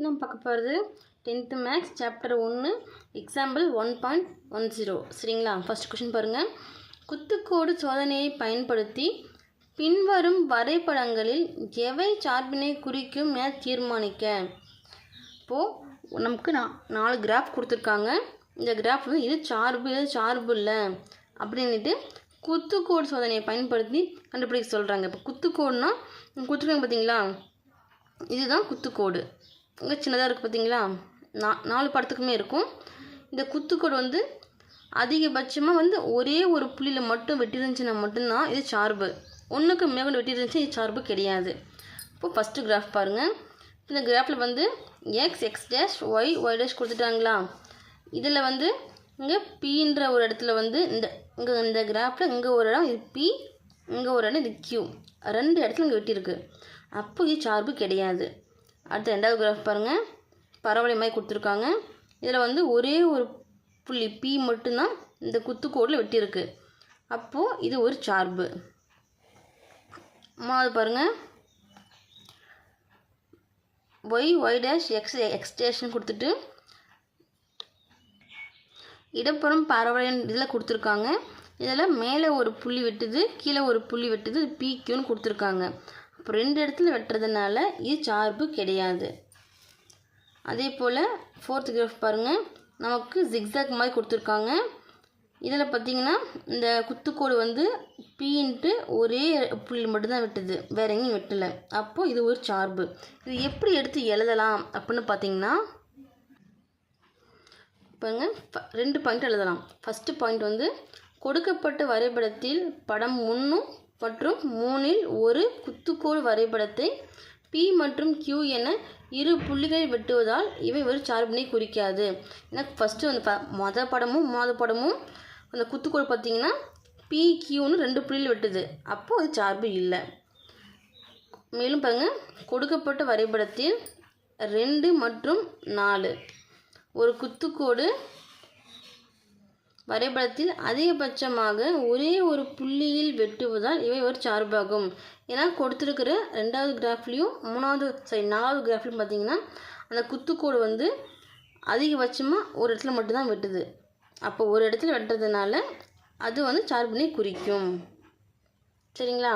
அடுத்து நம்ம பார்க்க போகிறது 10th மேக்ஸ் சாப்டர் 1 எக்ஸாம்பிள் 1.10. சரிங்களா? ஃபர்ஸ்ட் கொஷின் பாருங்கள். குத்துக்கோடு சோதனையை பயன்படுத்தி பின்வரும் வரைபடங்களில் எவை சார்பினை குறிக்கும் என தீர்மானிக்க. இப்போது நமக்கு 4 கிராஃப் கொடுத்துருக்காங்க. இந்த கிராஃப் வந்து இது சார்பு இல்லை அப்படின்ட்டு குத்துக்கோடு சோதனையை பயன்படுத்தி கண்டுபிடிக்க சொல்கிறாங்க. இப்போ குத்துக்கோடுனா கொடுத்துருக்காங்க பார்த்தீங்களா, இதுதான் குத்துக்கோடு. இங்கே சின்னதாக இருக்குது பார்த்தீங்களா, 4 படத்துக்குமே இருக்கும். இந்த குத்துக்கோடு வந்து அதிகபட்சமாக வந்து ஒரே ஒரு புள்ளியில் மட்டும் வெட்டிருந்துச்சுன்னா மட்டும்தான் இது சார்பு. ஒன்றுக்கு மேற்கொண்டு வெட்டிருந்துச்சு இது சார்பு கிடையாது. இப்போது ஃபஸ்ட்டு கிராஃப் பாருங்கள். இந்த கிராஃபில் வந்து எக்ஸ் டேஷ் ஒய் டேஷ் கொடுத்துட்டாங்களா. இதில் வந்து இங்கே பீன்ற ஒரு இடத்துல வந்து இந்த கிராஃபில் இங்கே ஒரு இடம் இது பி, இங்கே ஒரு இடம் இது கியூ, 2 இடத்துல இங்கே வெட்டியிருக்கு. அப்போ இது சார்பு கிடையாது. அடுத்த 2வது கிராஃப் பாருங்கள். பரவலை மாதிரி கொடுத்துருக்காங்க. இதில் வந்து ஒரே ஒரு புள்ளி பி மட்டும்தான் இந்த குத்துக்கோடில் வெட்டியிருக்கு. அப்போது இது ஒரு சார்பு. 3வது பாருங்கள். ஒய் டேஷ் எக்ஸ் டேஷ்னு கொடுத்துட்டு இடப்புறம் பரவலின் இதில் கொடுத்துருக்காங்க. இதில் மேலே ஒரு புள்ளி வெட்டுது, கீழே ஒரு புள்ளி வெட்டுது, பிக்யூன்னு கொடுத்துருக்காங்க. அப்போ 2 இடத்துல வெட்டுறதுனால இது சார்பு கிடையாது. அதே போல் 4th கிராஃப் பாருங்கள். நமக்கு ஜிக்ஸாக் மாதிரி கொடுத்துருக்காங்க. இதில் பார்த்திங்கன்னா இந்த குத்துக்கோடு வந்து பீன்ட்டு ஒரே புள்ளி மட்டும்தான் வெட்டுது, வேறு எங்கேயும் வெட்டலை. அப்போது இது ஒரு சார்பு. இது எப்படி எடுத்து எழுதலாம் அப்படின்னு பார்த்தீங்கன்னா பாருங்க, 2 பாயிண்ட் எழுதலாம். ஃபஸ்ட்டு பாயிண்ட் வந்து கொடுக்கப்பட்ட வரைபடத்தில் படம் 3 மற்றும் 3இல் ஒரு குத்துக்கோடு வரைபடத்தை P மற்றும் Q என 2 புள்ளிகளை வெட்டுவதால் இவை ஒரு சார்பினை குறிக்காது. ஏன்னா ஃபஸ்ட்டு வந்து மொதல் படமும் 3வது படமும் அந்த குத்துக்கோடு பார்த்திங்கன்னா PQன்னு 2 புள்ளியில் வெட்டுது. அப்போது அது சார்பு இல்லை. மேலும் பாருங்கள், கொடுக்கப்பட்ட வரைபடத்தில் 2 மற்றும் 4 ஒரு குத்துக்கோடு வரைபடத்தில் அதிகபட்சமாக ஒரே ஒரு புள்ளியில் வெட்டுவதால் இவை ஒரு சார்பாகும். ஏன்னா கொடுத்துருக்கிற 2வது கிராஃப்லேயும் 4வது கிராஃப்லையும் பார்த்திங்கன்னா அந்த குத்துக்கோடு வந்து அதிகபட்சமாக ஒரு இடத்துல மட்டும்தான் வெட்டுது. அப்போ ஒரு இடத்துல வெட்டுறதுனால அது வந்து சார்பினை குறிக்கும். சரிங்களா?